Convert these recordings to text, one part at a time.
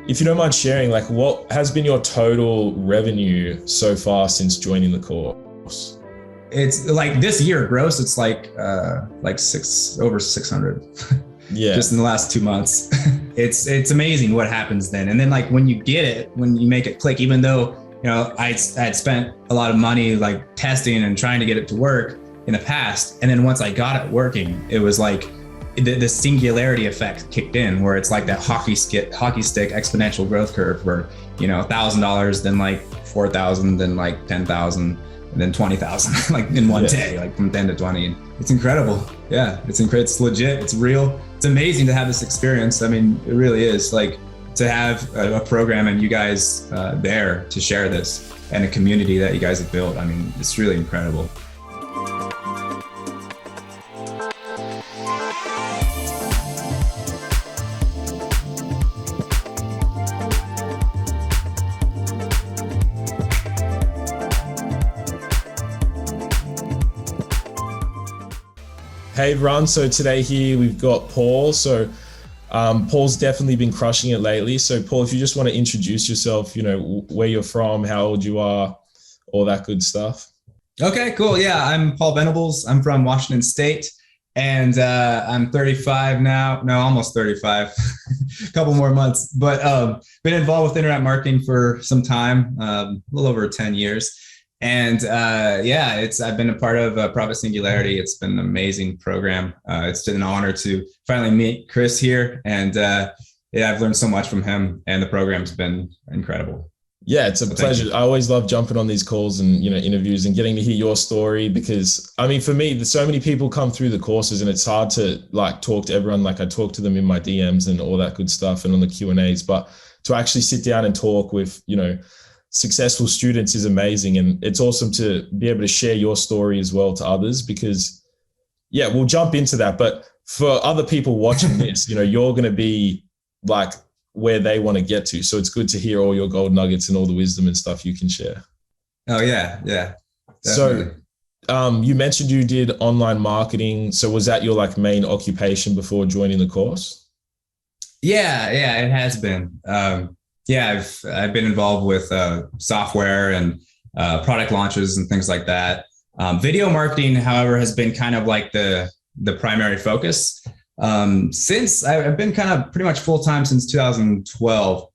if you don't mind sharing, like what has been your total revenue so far since joining the course? It's like this year gross, it's like over 600 Yeah. just in the last 2 months. It's amazing what happens then. And then like when you get it, when you make it click, even though, I had spent a lot of money like testing and trying to get it to work in the past. And then once I got it working, it was like the singularity effect kicked in, where it's like that hockey stick exponential growth curve where, $1,000, then like 4,000, then like 10,000, and then 20,000, like in one day, like from 10 to 20. And it's incredible. Yeah, it's incredible. It's legit. It's real. It's amazing to have this experience. I mean, it really is, like, to have a program and you guys there to share this, and a community that you guys have built. I mean, it's really incredible. Hey everyone, so today here we've got Paul. So Paul's definitely been crushing it lately. So Paul, if you just want to introduce yourself, where you're from, how old you are, all that good stuff. Okay, cool. Yeah, I'm Paul Venables. I'm from Washington State, and I'm 35 now. No, almost 35. A couple more months, but been involved with internet marketing for some time, a little over 10 years. And I've been a part of Profit Singularity. It's been an amazing program. It's been an honor to finally meet Chris here. And I've learned so much from him, and the program's been incredible. Yeah, it's a pleasure. I always love jumping on these calls and, interviews and getting to hear your story, because I mean, for me, there's so many people come through the courses and it's hard to like talk to everyone. Like I talk to them in my DMs and all that good stuff and on the Q&As, but to actually sit down and talk with, successful students is amazing. And it's awesome to be able to share your story as well to others, because we'll jump into that. But for other people watching this, you're going to be like where they want to get to. So it's good to hear all your gold nuggets and all the wisdom and stuff you can share. Oh yeah. Yeah. Definitely. So you mentioned you did online marketing. So was that your like main occupation before joining the course? Yeah, it has been. I've been involved with software and product launches and things like that. Video marketing, however, has been kind of like the primary focus since I've been kind of pretty much full-time since 2012.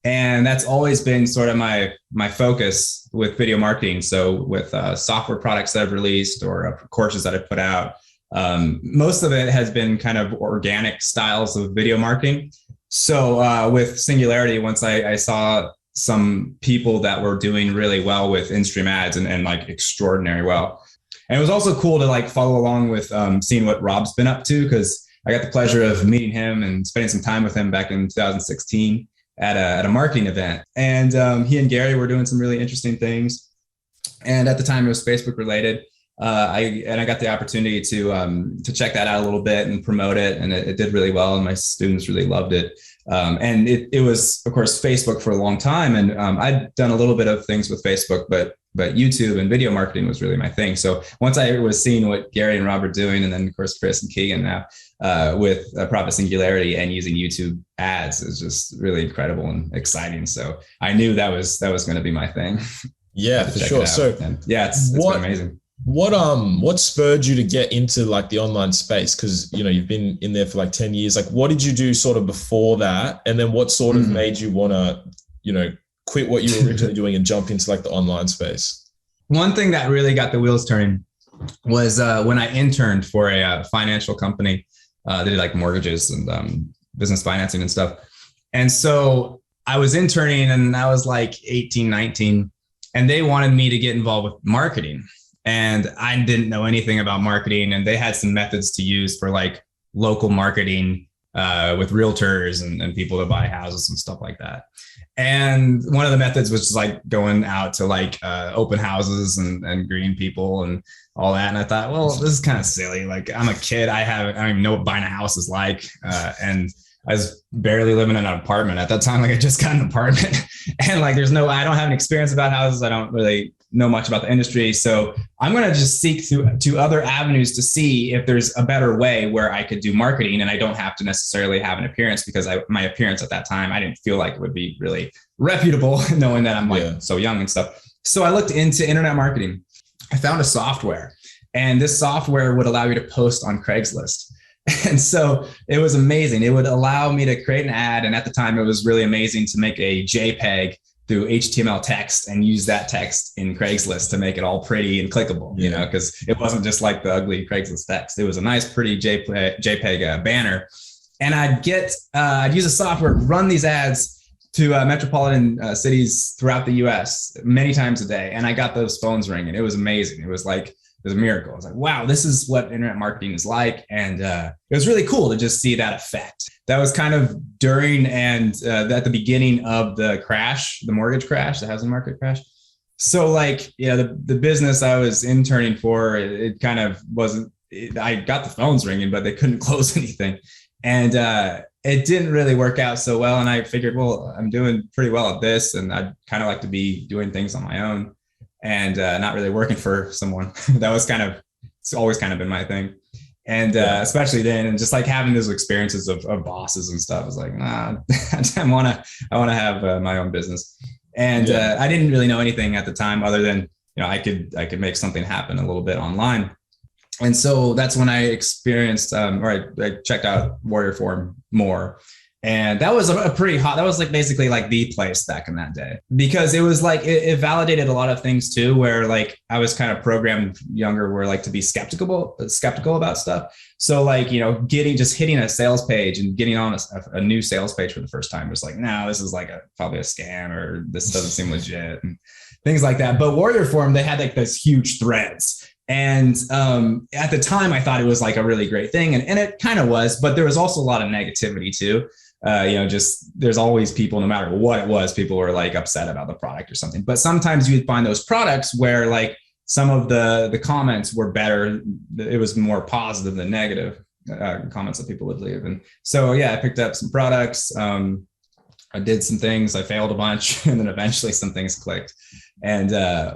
And that's always been sort of my focus with video marketing. So with software products that I've released or courses that I've put out, most of it has been kind of organic styles of video marketing. So with Singularity, once I saw some people that were doing really well with in-stream ads and like extraordinary well. And it was also cool to like follow along with seeing what Rob's been up to, because I got the pleasure of meeting him and spending some time with him back in 2016 at a marketing event. And he and Gary were doing some really interesting things. And at the time it was Facebook related. I got the opportunity to check that out a little bit and promote it, and it did really well, and my students really loved it. And it was, of course, Facebook for a long time, and I'd done a little bit of things with Facebook, but YouTube and video marketing was really my thing. So once I was seeing what Gary and Rob are doing, and then of course Chris and Keegan now with Profit Singularity and using YouTube ads, is just really incredible and exciting. So I knew that was going to be my thing. Yeah, for sure. So and it's been amazing. What spurred you to get into like the online space? Because you've been in there for like 10 years. Like what did you do sort of before that? And then what sort of made you want to, quit what you were originally doing and jump into like the online space? One thing that really got the wheels turning was when I interned for a financial company. They did like mortgages and business financing and stuff. And so I was interning and I was like 18, 19, and they wanted me to get involved with marketing. And I didn't know anything about marketing, and they had some methods to use for like local marketing with realtors and people to buy houses and stuff like that. And one of the methods was just like going out to like open houses and greeting people and all that. And I thought, well, this is kind of silly. Like I'm a kid. I don't even know what buying a house is like. And I was barely living in an apartment at that time. Like I just got an apartment and like I don't have an experience about houses. I don't really know much about the industry. So I'm going to just seek to other avenues to see if there's a better way where I could do marketing and I don't have to necessarily have an appearance, because my appearance at that time, I didn't feel like it would be really reputable knowing that I'm like so young and stuff. So I looked into internet marketing. I found a software, and this software would allow you to post on Craigslist. And so it was amazing. It would allow me to create an ad. And at the time, it was really amazing to make a JPEG through HTML text and use that text in Craigslist to make it all pretty and clickable, you know, because it wasn't just like the ugly Craigslist text. It was a nice, pretty JPEG banner. And I'd use a software to run these ads to metropolitan cities throughout the US many times a day. And I got those phones ringing. It was amazing. It was a miracle. I was like, wow, this is what internet marketing is like. And it was really cool to just see that effect. That was kind of during and at the beginning of the crash, the mortgage crash, the housing market crash. So the business I was interning for, it kind of wasn't, I got the phones ringing, but they couldn't close anything. And it didn't really work out so well. And I figured, well, I'm doing pretty well at this, and I'd kind of like to be doing things on my own and not really working for someone. That was it's always kind of been my thing. And especially then, and just like having those experiences of bosses and stuff, I was like, nah, I want to have my own business. And I didn't really know anything at the time other than, I could make something happen a little bit online. And so that's when I experienced, I checked out Warrior Form more. And that was a pretty hot, that was basically the place back in that day, because it was it validated a lot of things too, where I was kind of programmed younger where to be skeptical about stuff. So hitting a sales page and getting on a new sales page for the first time was no, this is probably a scam, or this doesn't seem legit and things like that. But Warrior Form, they had those huge threads. And at the time I thought it was a really great thing. And it kind of was, but there was also a lot of negativity too. There's always people, no matter what it was, people were upset about the product or something. But sometimes you'd find those products where some of the comments were better. It was more positive than negative comments that people would leave. And so, I picked up some products. I did some things, I failed a bunch, and then eventually some things clicked. And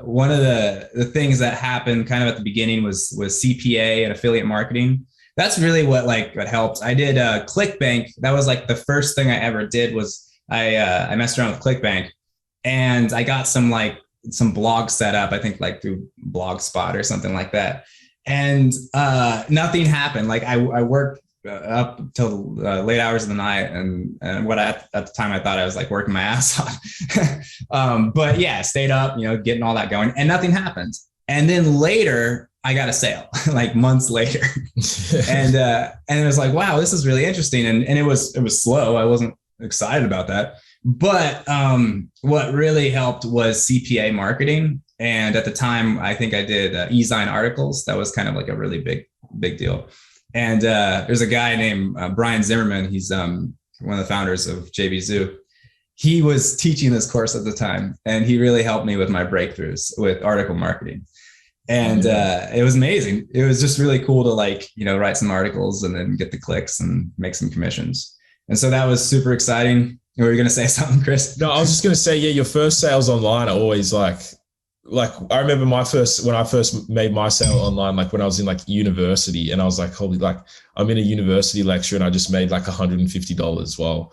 one of the things that happened kind of at the beginning was CPA and affiliate marketing. That's really what helped. I did ClickBank. That was the first thing I ever did. Was I messed around with ClickBank, and I got some blog set up, I think through Blogspot or something like that. And nothing happened. I worked up till late hours of the night, and what at the time I thought I was working my ass off. But stayed up, getting all that going, and nothing happened. And then later I got a sale, months later. And it was wow, this is really interesting. And it was slow. I wasn't excited about that. But what really helped was CPA marketing. And at the time, I think I did e-zine articles. That was kind of a really big deal. And there's a guy named Brian Zimmerman. He's one of the founders of JB Zoo. He was teaching this course at the time, and he really helped me with my breakthroughs with article marketing. And it was amazing. It was just really cool to write some articles and then get the clicks and make some commissions. And so that was super exciting. Were you going to say something, Chris? No, I was just going to say, your first sales online are always I remember when I first made my sale online, when I was in university, and I was holy, I'm in a university lecture and I just made $150. Well,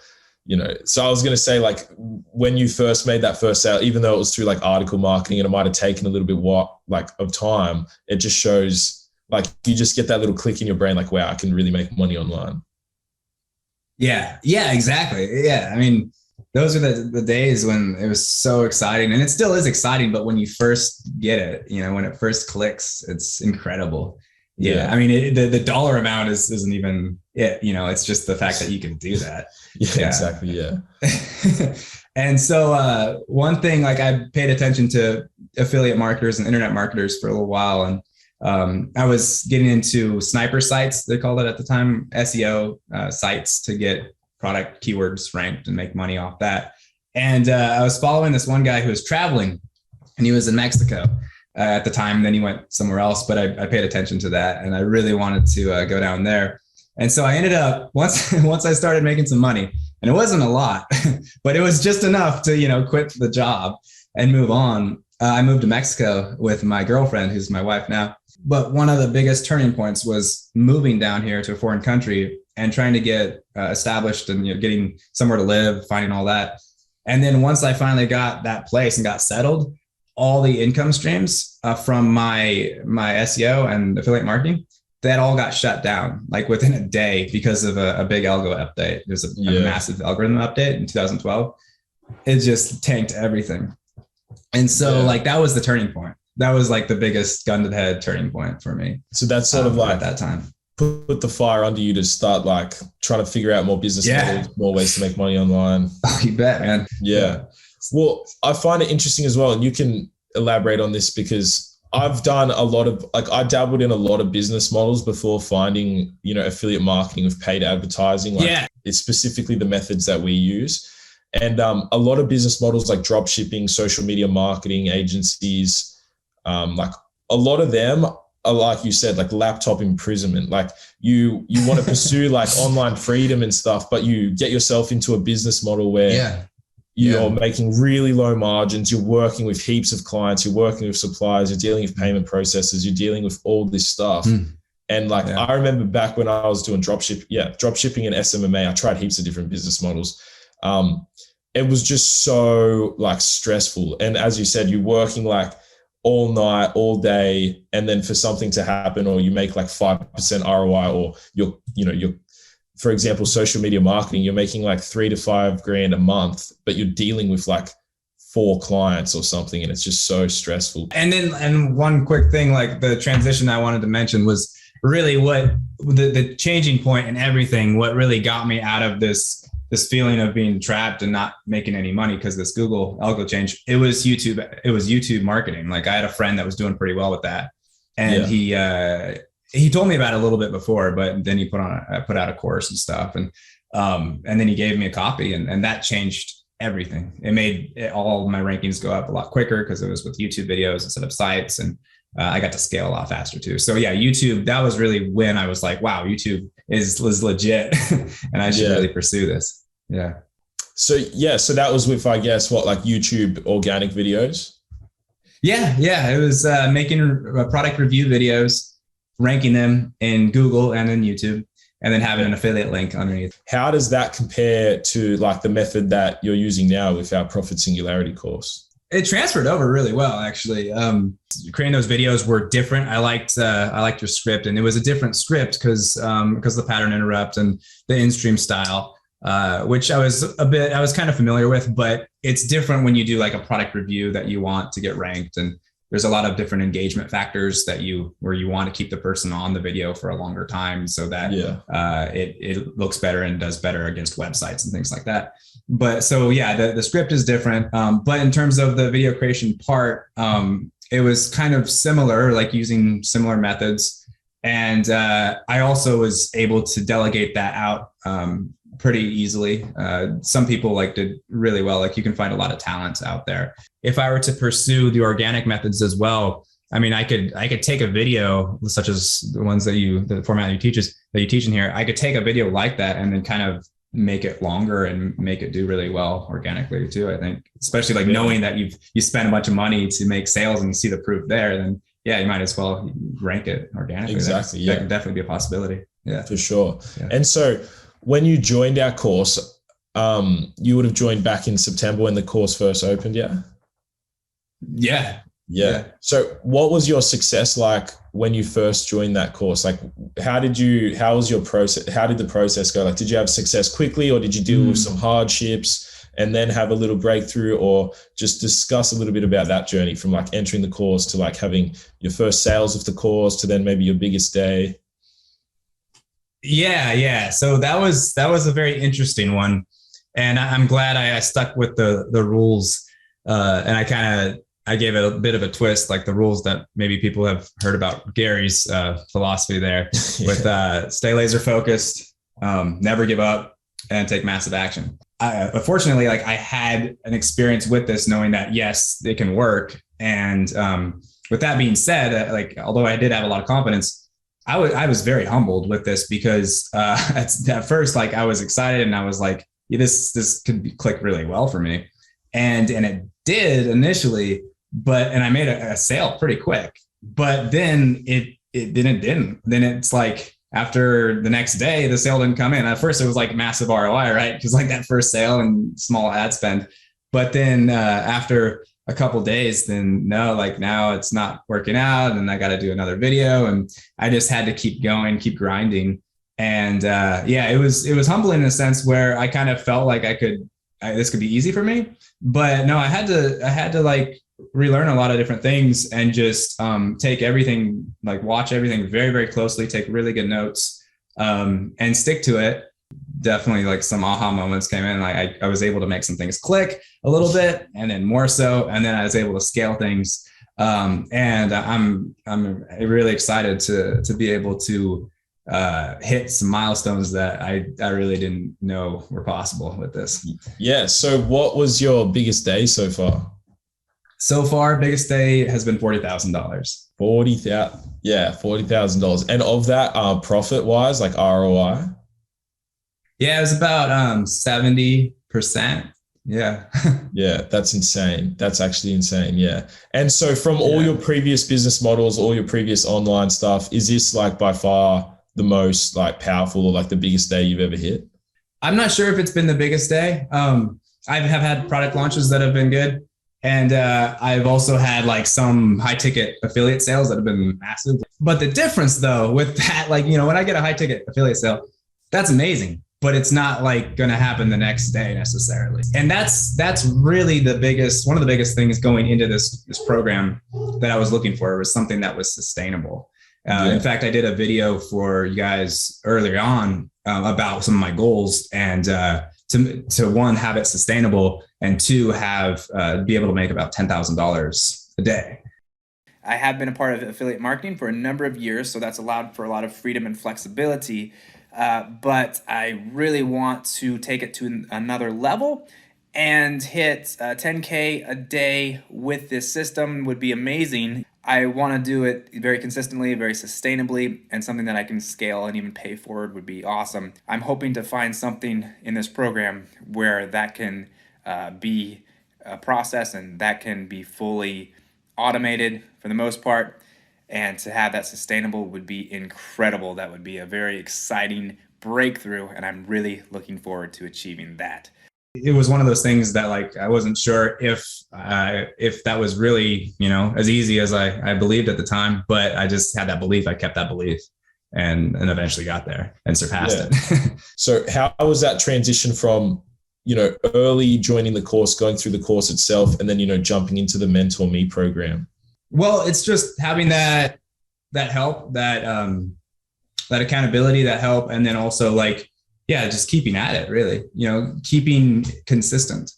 so I was going to say, when you first made that first sale, even though it was through article marketing and it might've taken a little bit of time, it just shows you just get that little click in your brain, wow, I can really make money online. Yeah, exactly. Yeah. I mean, those are the days when it was so exciting, and it still is exciting, but when you first get it, when it first clicks, it's incredible. Yeah. I mean, the dollar amount isn't even it, it's just the fact that you can do that. Yeah, exactly. Yeah. And so one thing, I paid attention to affiliate marketers and internet marketers for a little while. And I was getting into sniper sites, they called it at the time, SEO sites to get product keywords ranked and make money off that. And I was following this one guy who was traveling, and he was in Mexico at the time. Then he went somewhere else, but I paid attention to that, and I really wanted to go down there. And so I ended up, once I started making some money, and it wasn't a lot, but it was just enough to, quit the job and move on. I moved to Mexico with my girlfriend, who's my wife now. But one of the biggest turning points was moving down here to a foreign country and trying to get established and getting somewhere to live, finding all that. And then once I finally got that place and got settled, all the income streams from my SEO and affiliate marketing, that all got shut down like within a day because of a big algo update. There's a massive algorithm update in 2012. It just tanked everything. And so like that was the turning point. That was like the biggest gun to the head turning point for me. So that's sort of like at that time put the fire under you to start like trying to figure out more business models, more ways to make money online. Oh, you bet, man. Yeah. Well, I find it interesting as well. And you can elaborate on this because I've done a lot of, like I dabbled in a lot of business models before finding, affiliate marketing with paid advertising. Like it's specifically the methods that we use. And a lot of business models like drop shipping, social media marketing agencies, like a lot of them are, like you said, like laptop imprisonment. Like you want to pursue like online freedom and stuff, but you get yourself into a business model where you're making really low margins. You're working with heaps of clients. You're working with suppliers. You're dealing with payment processors. You're dealing with all this stuff. And like, I remember back when I was doing drop shipping and SMMA, I tried heaps of different business models. It was just so like stressful. And as you said, you're working like all night, all day. And then for something to happen, or you make like 5% ROI, or you're, for example, social media marketing, you're making like $3,000 to $5,000 a month, but you're dealing with like 4 clients or something. And it's just so stressful. And one quick thing, like the transition I wanted to mention was really what the changing point in everything, what really got me out of this feeling of being trapped and not making any money because this Google algo change, it was YouTube marketing. Like I had a friend that was doing pretty well with that. And he told me about it a little bit before, but then he put out a course and stuff. And then he gave me a copy and that changed everything. It made all my rankings go up a lot quicker because it was with YouTube videos instead of sites. And I got to scale a lot faster too. So yeah, YouTube, that was really when I was like, wow, YouTube is legit and I should really pursue this. Yeah. So that was with, I guess, like YouTube organic videos? Yeah. It was making product review videos, ranking them in Google and in YouTube, and then having an affiliate link underneath. How does that compare to like the method that you're using now with our Profit Singularity course? It transferred over really well, actually. Creating those videos were different. I liked your script, and it was a different script because of the pattern interrupt and the in-stream style, which I was kind of familiar with, but it's different when you do like a product review that you want to get ranked. And there's a lot of different engagement factors where you want to keep the person on the video for a longer time so that it looks better and does better against websites and things like that. But so the script is different. But in terms of the video creation part, it was kind of similar, like using similar methods. And I also was able to delegate that out pretty easily. Some people did really well. Like you can find a lot of talent out there. If I were to pursue the organic methods as well, I mean, I could take a video such as the ones the format you teach in here. I could take a video like that and then kind of make it longer and make it do really well organically too. I think, especially knowing that you spend a bunch of money to make sales and you see the proof there, then you might as well rank it organically. Exactly. That can definitely be a possibility. Yeah, for sure. Yeah. And so when you joined our course, you would have joined back in September when the course first opened. Yeah. So what was your success like when you first joined that course? Like, how was your process? How did the process go? Like, did you have success quickly, or did you deal with some hardships and then have a little breakthrough, or just discuss a little bit about that journey from like entering the course to like having your first sales of the course to then maybe your biggest day? Yeah. So that was a very interesting one. And I'm glad I stuck with the rules. And I gave it a bit of a twist, like the rules that maybe people have heard about Gary's philosophy there with stay laser focused, never give up, and take massive action. Fortunately, I had an experience with this, knowing that, yes, it can work. And with that being said, although I did have a lot of confidence, I was very humbled with this because at first, I was excited and I was like, this could click really well for me. And it did initially. and I made a sale pretty quick, but then it didn't. Then it's like after the next day, the sale didn't come in. At first it was like massive ROI, right? Because like that first sale and small ad spend. But then after a couple days, then no, like now it's not working out and I got to do another video. And I just had to keep going, keep grinding. And yeah, it was humbling in a sense where I kind of felt like this could be easy for me, but no, I had to like relearn a lot of different things and just take everything, like watch everything very, very closely, take really good notes, and stick to it. Definitely like some aha moments came in. Like I was able to make some things click a little bit and then more so, and then I was able to scale things. And I'm really excited to be able to hit some milestones that I really didn't know were possible with this. Yeah. So what was your biggest day so far? So far, biggest day has been $40,000. $40,000. And of that, profit wise, like ROI? Yeah, it was about 70%. Yeah. Yeah, that's insane. That's actually insane. Yeah. And so from all your previous business models, all your previous online stuff, is this like by far the most like powerful or like the biggest day you've ever hit? I'm not sure if it's been the biggest day. I have had product launches that have been good. And I've also had like some high ticket affiliate sales that have been massive. But the difference though with that, like, you know, when I get a high ticket affiliate sale, that's amazing, but it's not like going to happen the next day necessarily. And that's really one of the biggest things going into this program that I was looking for was something that was sustainable. In fact, I did a video for you guys earlier on about some of my goals and to one, have it sustainable, and two, have be able to make about $10,000 a day. I have been a part of affiliate marketing for a number of years, so that's allowed for a lot of freedom and flexibility. But I really want to take it to another level, and hit 10K a day with this system would be amazing. I want to do it very consistently, very sustainably, and something that I can scale and even pay forward would be awesome. I'm hoping to find something in this program where that can be a process and that can be fully automated for the most part, and to have that sustainable would be incredible. That would be a very exciting breakthrough, and I'm really looking forward to achieving that. It was one of those things that like I wasn't sure if that was really, you know, as easy as I believed at the time, but I just had that belief. I kept that belief and eventually got there and surpassed it. So how was that transition from, you know, early joining the course, going through the course itself, and then, you know, jumping into the Mentor Me program? Well, it's just having that help, that accountability, that help, and then also like, yeah, just keeping at it, really, you know, keeping consistent.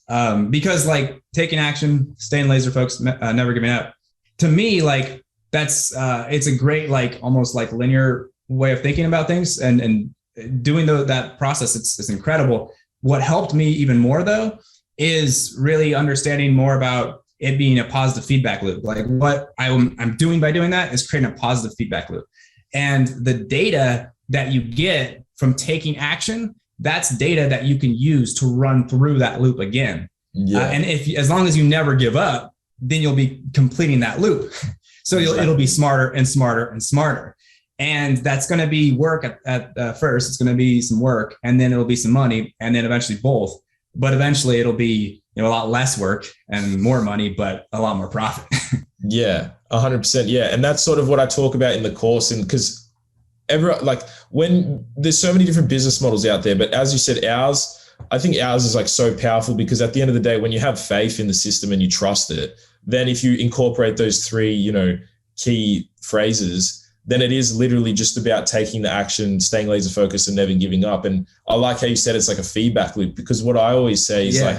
Because like taking action, staying laser focused, never giving up. To me, like that's it's a great, like almost like linear way of thinking about things, and doing that process. It's incredible. What helped me even more though is really understanding more about it being a positive feedback loop. Like what I'm doing by doing that is creating a positive feedback loop, and the data that you get from taking action, that's data that you can use to run through that loop again. And as long as you never give up, then you'll be completing that loop. So it'll be smarter and smarter and smarter. And that's going to be work at first. It's going to be some work, and then it'll be some money, and then eventually both. But eventually it'll be, you know, a lot less work and more money, but a lot more profit. Yeah, 100%. Yeah. And that's sort of what I talk about in the course. And because like when there's so many different business models out there, but as you said, I think ours is like so powerful because at the end of the day, when you have faith in the system and you trust it, then if you incorporate those three, you know, key phrases, then it is literally just about taking the action, staying laser focused and never giving up. And I like how you said it's like a feedback loop, because what I always say is like,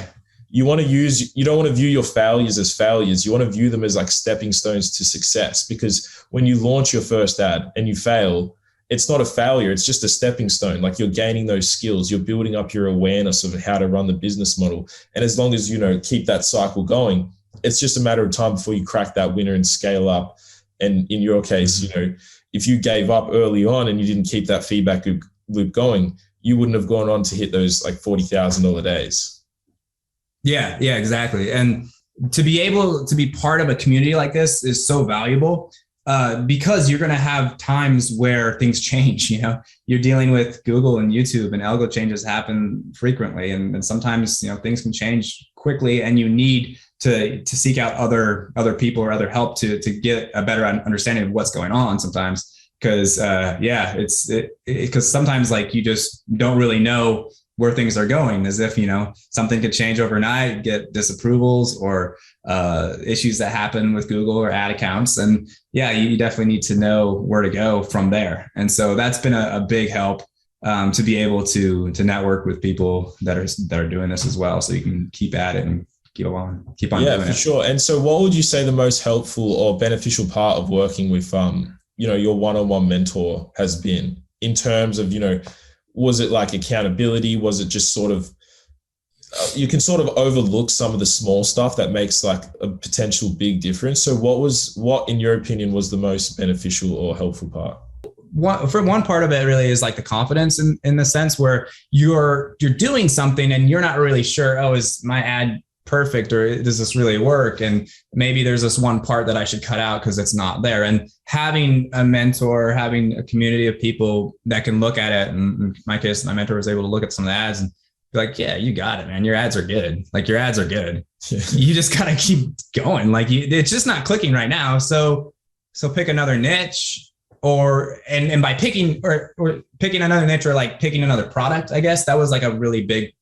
you don't want to view your failures as failures. You want to view them as like stepping stones to success, because when you launch your first ad and you fail, it's not a failure. It's just a stepping stone. Like you're gaining those skills. You're building up your awareness of how to run the business model. And as long as, you know, keep that cycle going, it's just a matter of time before you crack that winner and scale up. And in your case, you know, if you gave up early on and you didn't keep that feedback loop going, you wouldn't have gone on to hit those like $40,000 days. Yeah, exactly. And to be able to be part of a community like this is so valuable. Because you're going to have times where things change. You know, you're dealing with Google and YouTube, and algo changes happen frequently, and sometimes, you know, things can change quickly, and you need to seek out other people or other help to get a better understanding of what's going on sometimes. Because because sometimes, like, you just don't really know where things are going, as if, you know, something could change overnight, get disapprovals or issues that happen with Google or ad accounts. And yeah, you definitely need to know where to go from there. And so that's been a big help, to be able to network with people that are doing this as well. So you can keep at it and keep on yeah, doing it. for sure. And so what would you say the most helpful or beneficial part of working with, you know, your one-on-one mentor has been, in terms of, you know, was it like accountability? Was it just sort of, you can sort of overlook some of the small stuff that makes like a potential big difference. So what in your opinion was the most beneficial or helpful part? One part of it really is like the confidence in the sense where you're doing something and you're not really sure, oh, is my ad perfect, or does this really work? And maybe there's this one part that I should cut out because it's not there. And having a mentor, having a community of people that can look at it, and in my case, my mentor was able to look at some of the ads and be like, yeah, you got it, man. Your ads are good. Like, your ads are good. You just gotta keep going. Like, it's just not clicking right now. So pick another niche, and by picking or picking another niche, or like picking another product, I guess that was like a really big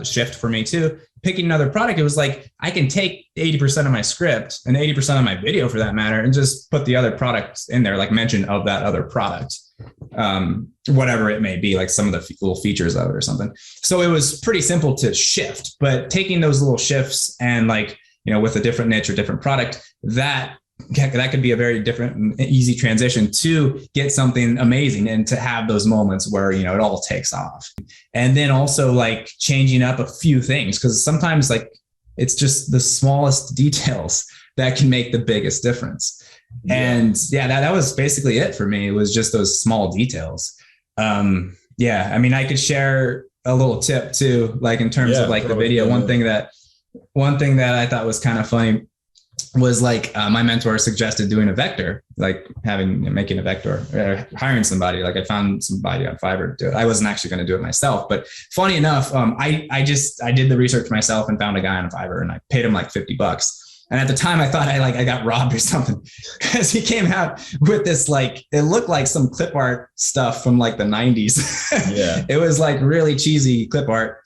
shift for me too. Picking another product, it was like, I can take 80% of my script and 80% of my video for that matter, and just put the other products in there, like mention of that other product, whatever it may be, like some of the little features of it or something. So it was pretty simple to shift, but taking those little shifts and, like, you know, with a different niche or different product, that could be a very different and easy transition to get something amazing, and to have those moments where, you know, it all takes off. And then also, like, changing up a few things, because sometimes, like, it's just the smallest details that can make the biggest difference. Yeah. And yeah, that was basically it for me. It was just those small details. Yeah, I mean, I could share a little tip too, like in terms of like the video. One thing that I thought was kind of funny was like, my mentor suggested doing a vector, like making a vector, or hiring somebody. Like, I found somebody on Fiverr to do it. I wasn't actually going to do it myself, but funny enough, I did the research myself and found a guy on Fiverr, and I paid him like $50. And at the time I thought I got robbed or something, because he came out with this, like, it looked like some clip art stuff from like the 90s. Yeah. It was like really cheesy clip art.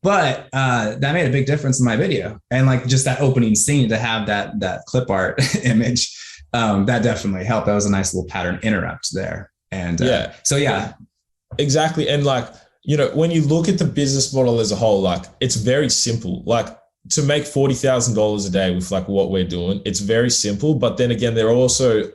But that made a big difference in my video. And like, just that opening scene, to have that clip art image, that definitely helped. That was a nice little pattern interrupt there. And so, yeah. Exactly. And like, you know, when you look at the business model as a whole, like, it's very simple. Like, to make $40,000 a day with like what we're doing, it's very simple. But then again, there are also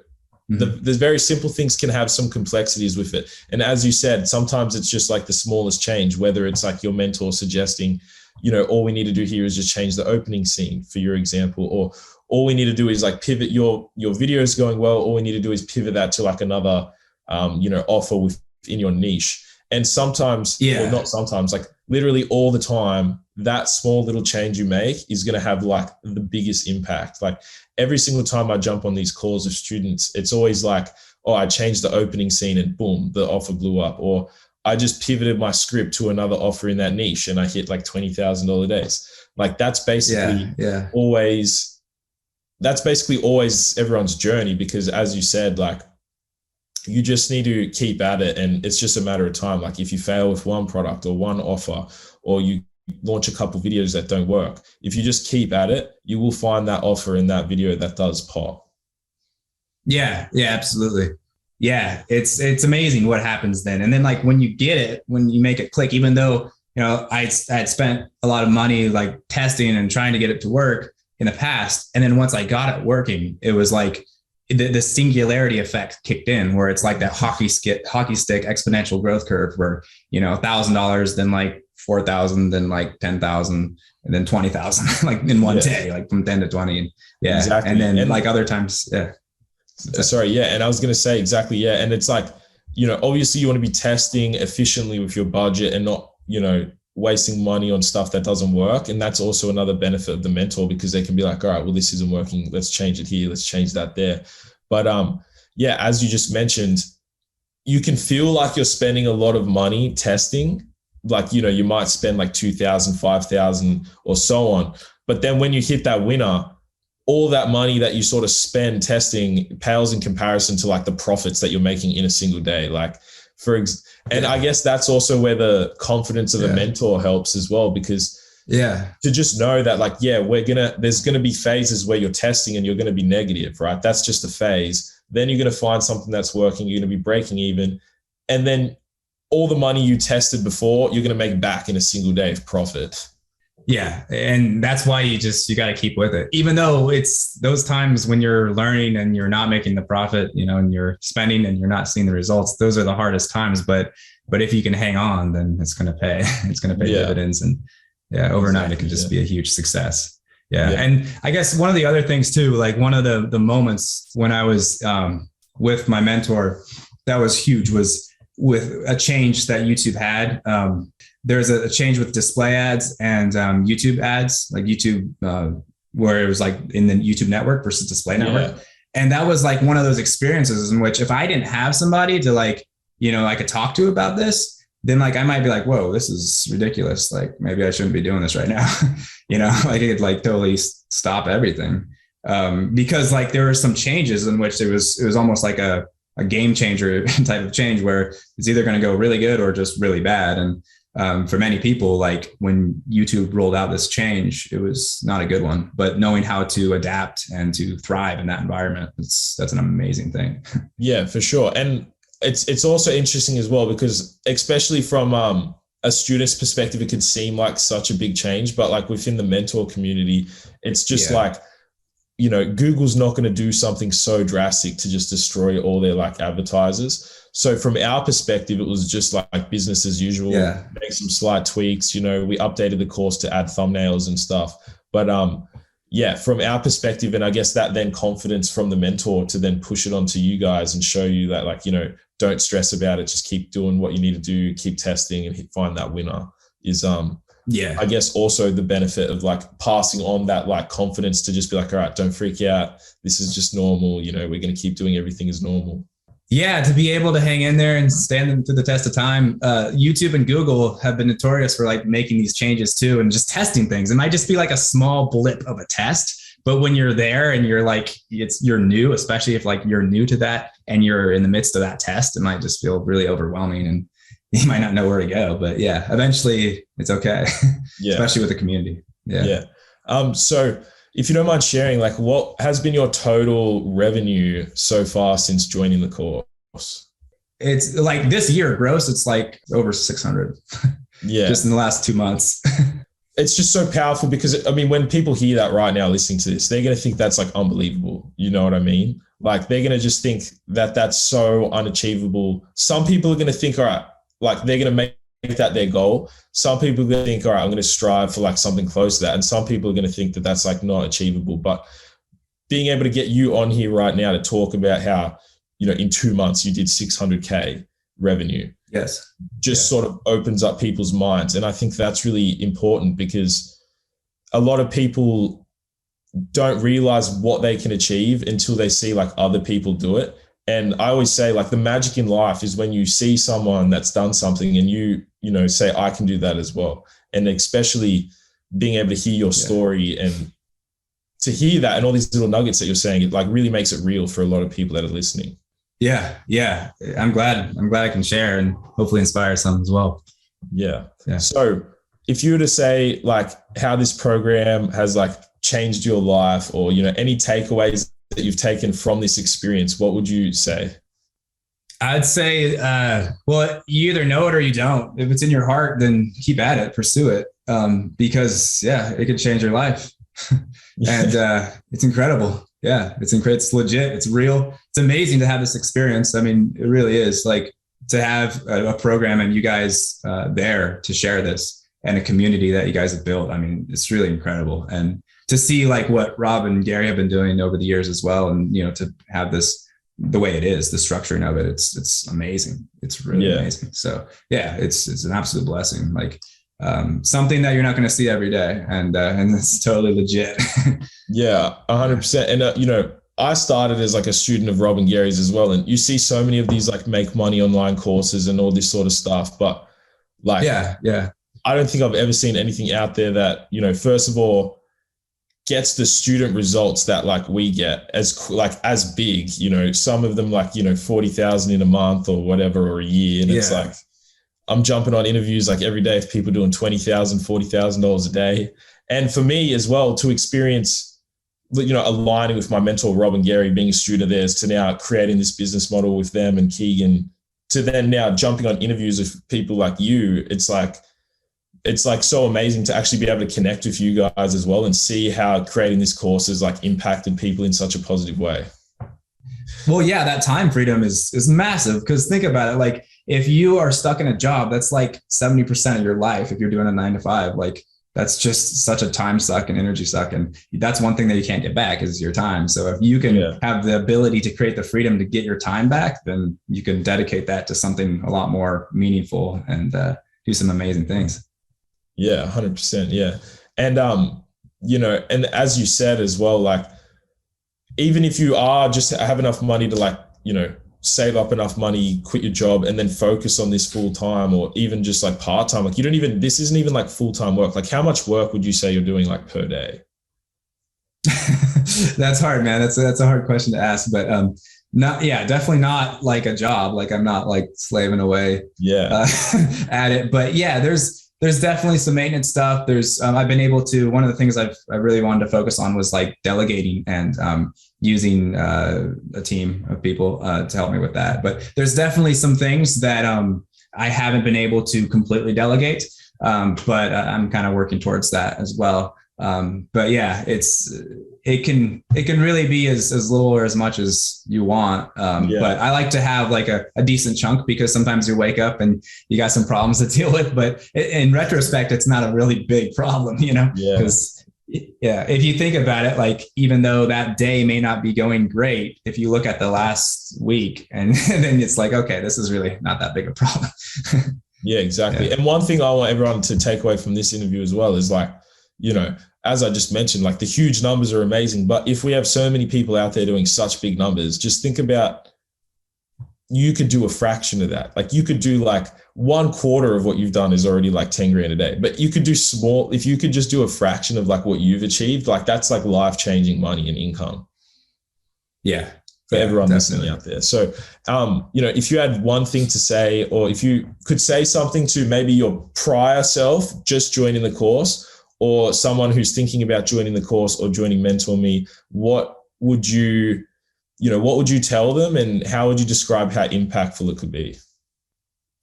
there's very simple things can have some complexities with it. And as you said, sometimes it's just like the smallest change, whether it's like your mentor suggesting, you know, all we need to do here is just change the opening scene, for your example, or all we need to do is like pivot your video is going well. All we need to do is pivot that to like another, you know, offer within your niche. And sometimes, or not sometimes, like literally all the time, that small little change you make is going to have like the biggest impact. Like, every single time I jump on these calls with students, it's always like, oh, I changed the opening scene and boom, the offer blew up. Or I just pivoted my script to another offer in that niche and I hit like $20,000 days. Like, that's basically always everyone's journey, because as you said, like, you just need to keep at it, and it's just a matter of time. Like, if you fail with one product or one offer, or you launch a couple videos that don't work, if you just keep at it, you will find that offer in that video that does pop. Yeah, absolutely. Yeah, it's amazing what happens then. And then, like, when you get it, when you make it click, even though, you know, I had spent a lot of money like testing and trying to get it to work in the past, and then once I got it working, it was like the singularity effect kicked in, where it's like that hockey stick exponential growth curve, where, you know, $1,000, then like 4,000, then like 10,000, and then 20,000, like in one day, like from 10 to 20. Yeah. Exactly. And then like other times. Yeah. Sorry. Yeah. And I was going to say exactly. Yeah. And it's like, you know, obviously you want to be testing efficiently with your budget and not, you know, wasting money on stuff that doesn't work. And that's also another benefit of the mentor, because they can be like, all right, well, this isn't working. Let's change it here. Let's change that there. But yeah, as you just mentioned, you can feel like you're spending a lot of money testing. Like, you know, you might spend like 2,000, 5,000 or so on. But then when you hit that winner, all that money that you sort of spend testing pales in comparison to like the profits that you're making in a single day. Like and I guess that's also where the confidence of a mentor helps as well, because to just know that like, yeah, there's going to be phases where you're testing and you're going to be negative, right? That's just a phase. Then you're going to find something that's working. You're going to be breaking even. And then all the money you tested before, you're going to make back in a single day of profit. Yeah. And that's why you got to keep with it. Even though it's those times when you're learning and you're not making the profit, you know, and you're spending and you're not seeing the results, those are the hardest times. But if you can hang on, then it's going to pay. It's going to pay dividends. And overnight, it can just be a huge success. Yeah. And I guess one of the other things too, like one of the moments when I was with my mentor that was huge was with a change that YouTube had. There's a change with display ads and YouTube ads, like YouTube, where it was like in the YouTube network versus display network. And that was like one of those experiences in which if I didn't have somebody to like, you know, I could talk to about this, then like, I might be like, whoa, this is ridiculous. Like maybe I shouldn't be doing this right now. You know, like it like totally stop everything. Because like there were some changes in which it was almost like a game changer type of change where it's either going to go really good or just really bad. And for many people, like when YouTube rolled out this change, it was not a good one, but knowing how to adapt and to thrive in that environment, that's an amazing thing. Yeah, for sure. And it's also interesting as well, because especially from a student's perspective, it could seem like such a big change, but like within the mentor community, it's just like, you know, Google's not going to do something so drastic to just destroy all their like advertisers. So from our perspective, it was just like business as usual, make some slight tweaks. You know, we updated the course to add thumbnails and stuff. But yeah, from our perspective, and I guess that then confidence from the mentor to then push it onto you guys and show you that like, you know, don't stress about it. Just keep doing what you need to do, keep testing and find that winner is, I guess also the benefit of like passing on that like confidence to just be like, all right, don't freak out. This is just normal. You know, we're going to keep doing everything as normal. Yeah, to be able to hang in there and stand them through the test of time. YouTube and Google have been notorious for like making these changes too and just testing things. It might just be like a small blip of a test, but when you're there and you're like, you're new, especially if like you're new to that and you're in the midst of that test, it might just feel really overwhelming and you might not know where to go. But yeah, eventually it's okay, especially with the community. So if you don't mind sharing, like what has been your total revenue so far since joining the course? It's like this year gross, it's like over 600. Just in the last 2 months. It's just so powerful because I mean, when people hear that right now, listening to this, they're going to think that's like unbelievable. You know what I mean? Like they're going to just think that that's so unachievable. Some people are going to think, all right, like they're going to make that their goal. Some people are going to think, all right, I'm going to strive for like something close to that. And some people are going to think that that's like not achievable. But being able to get you on here right now to talk about how, you know, in 2 months you did 600K revenue. Sort of opens up people's minds. And I think that's really important because a lot of people don't realize what they can achieve until they see like other people do it. And I always say like the magic in life is when you see someone that's done something and you know, say, I can do that as well. And especially being able to hear your story and to hear that and all these little nuggets that you're saying, it like really makes it real for a lot of people that are listening. Yeah. I'm glad I can share and hopefully inspire some as well. Yeah. So if you were to say like how this program has like changed your life or, you know, any takeaways that you've taken from this experience, what would you say? I'd say, well, you either know it or you don't. If it's in your heart, then keep at it, pursue it. Because it could change your life. And it's incredible. It's legit. It's real. It's amazing to have this experience. I mean, it really is like to have a program and you guys there to share this and a community that you guys have built. I mean, it's really incredible. And to see like what Rob and Gary have been doing over the years as well. And, you know, to have this, the way it is, the structuring of it, it's amazing. It's really amazing. So it's an absolute blessing. Like something that you're not going to see every day. And it's totally legit. Yeah, 100%. And, I started as like a student of Rob and Gary's as well. And you see so many of these like make money online courses and all this sort of stuff. But like, yeah. I don't think I've ever seen anything out there that, first of all, gets the student results that like we get as big, some of them like, 40,000 in a month or whatever, or a year. And it's like, I'm jumping on interviews like every day of people doing $20,000, $40,000 a day. And for me as well, to experience, aligning with my mentor, Rob and Gary, being a student of theirs, to now creating this business model with them and Keegan, to then now jumping on interviews with people like you, it's like so amazing to actually be able to connect with you guys as well and see how creating this course has like impacted people in such a positive way. Well, yeah, that time freedom is massive, because think about it. Like if you are stuck in a job, that's like 70% of your life. If you're doing a 9 to 5, like that's just such a time suck and energy suck. And that's one thing that you can't get back is your time. So if you can have the ability to create the freedom to get your time back, then you can dedicate that to something a lot more meaningful and do some amazing things. Yeah, 100%. Yeah. And, and as you said as well, like, even if you are just have enough money to like, save up enough money, quit your job, and then focus on this full time, or even just like part time, like this isn't even like full time work. Like how much work would you say you're doing like per day? That's hard, man. That's a hard question to ask, but definitely not like a job. Like I'm not like slaving away at it, but yeah, there's definitely some maintenance stuff. There's, I've been able to, one of the things I really wanted to focus on was like delegating and using a team of people to help me with that. But there's definitely some things that I haven't been able to completely delegate, but I'm kind of working towards that as well. But yeah, it can really be as little or as much as you want. But I like to have like a decent chunk, because sometimes you wake up and you got some problems to deal with, but in retrospect, it's not a really big problem, because if you think about it, like, even though that day may not be going great, if you look at the last week and then it's like, okay, this is really not that big a problem. Yeah, exactly. And one thing I want everyone to take away from this interview as well is like, as I just mentioned, like the huge numbers are amazing, but if we have so many people out there doing such big numbers, just think about, you could do a fraction of that. Like you could do like 1/4 of what you've done is already like 10 grand a day, but you could do small. If you could just do a fraction of like what you've achieved, like that's like life-changing money and income. Yeah. For everyone listening out there. So, if you had one thing to say, or if you could say something to maybe your prior self just joining the course, or someone who's thinking about joining the course or joining Mentor Me, what would you tell them, and how would you describe how impactful it could be?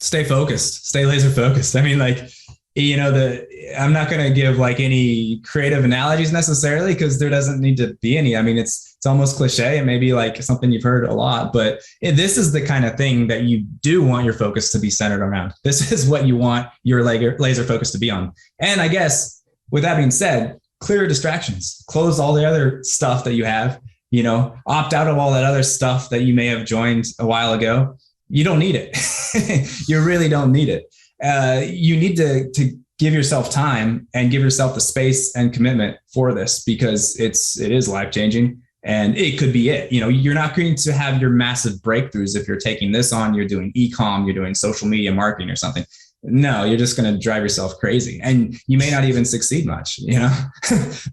Stay focused, stay laser focused. I mean, like, I'm not going to give like any creative analogies necessarily, because there doesn't need to be any. I mean, it's almost cliche and maybe like something you've heard a lot, but this is the kind of thing that you do want your focus to be centered around. This is what you want your laser focus to be on. And I guess with that being said, clear distractions, close all the other stuff that you have, opt out of all that other stuff that you may have joined a while ago. You don't need it. You really don't need it. You need to give yourself time and give yourself the space and commitment for this, because it is life-changing, and it could be it. You're not going to have your massive breakthroughs if you're taking this on, you're doing e-com, you're doing social media marketing or something. No, you're just going to drive yourself crazy, and you may not even succeed much,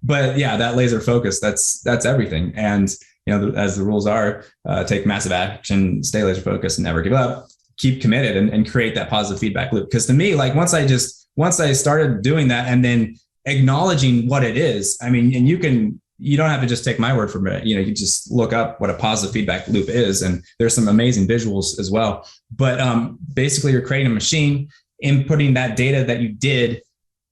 but yeah, that laser focus, that's everything. And, as the rules are, take massive action, stay laser focused, never give up, keep committed, and create that positive feedback loop. Because to me, like once I started doing that and then acknowledging what it is, I mean, and you don't have to just take my word for it. You can just look up what a positive feedback loop is. And there's some amazing visuals as well. But basically you're creating a machine, inputting that data that you did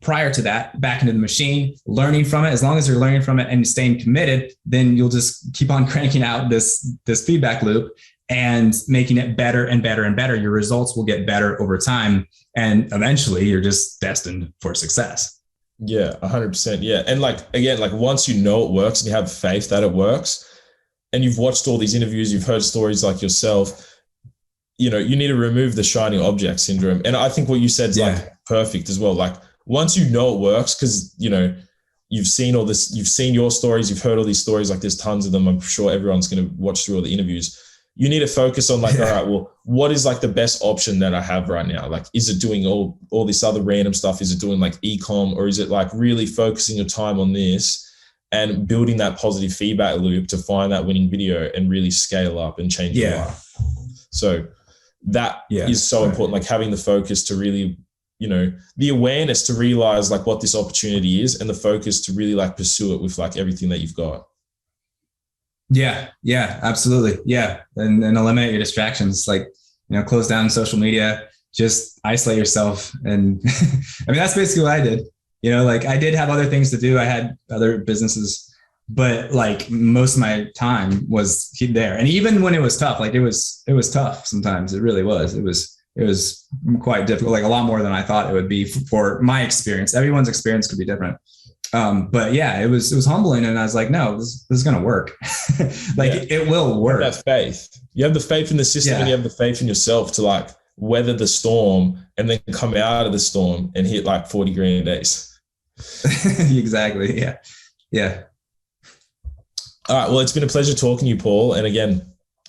prior to that back into the machine, learning from it. As long as you're learning from it and staying committed, then you'll just keep on cranking out this feedback loop and making it better and better and better. Your results will get better over time, and eventually you're just destined for success. Yeah, 100%. Yeah. And like, again, like once you know it works and you have faith that it works, and you've watched all these interviews, you've heard stories like yourself, you need to remove the shiny object syndrome. And I think what you said is like perfect as well. Like once you know it works, because, you know, you've seen all this, you've seen your stories, you've heard all these stories, like there's tons of them. I'm sure everyone's going to watch through all the interviews. You need to focus on like, all right, well, what is like the best option that I have right now? Like, is it doing all this other random stuff? Is it doing like e-com, or is it like really focusing your time on this and building that positive feedback loop to find that winning video and really scale up and change your life? So that is so important, like having the focus to really, you know, the awareness to realize like what this opportunity is, and the focus to really like pursue it with like everything that you've got. Yeah, absolutely. Yeah. And eliminate your distractions, like, you know, close down social media, just isolate yourself. And I mean, that's basically what I did. You know, like I did have other things to do. I had other businesses, but like most of my time was there. And even when it was tough, like it was tough sometimes. It really was. It was quite difficult, like a lot more than I thought it would be for my experience. Everyone's experience could be different. But yeah, it was humbling, and I was like, no, this is going to work. It will work. That faith. You have the faith in the system, and you have the faith in yourself to like weather the storm and then come out of the storm and hit like 40 grand days. Exactly. Yeah. All right. Well, it's been a pleasure talking to you, Paul. And again,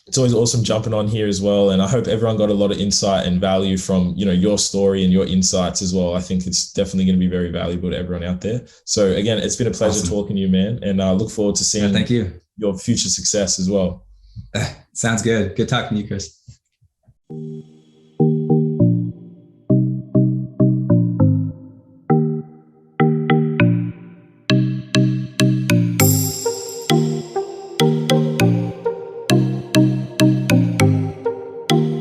it's always awesome jumping on here as well. And I hope everyone got a lot of insight and value from, you know, your story and your insights as well. I think it's definitely going to be very valuable to everyone out there. So again, it's been a pleasure talking to you, man. And I look forward to seeing thank you. Your future success as well. Sounds good. Good talking to you, Chris.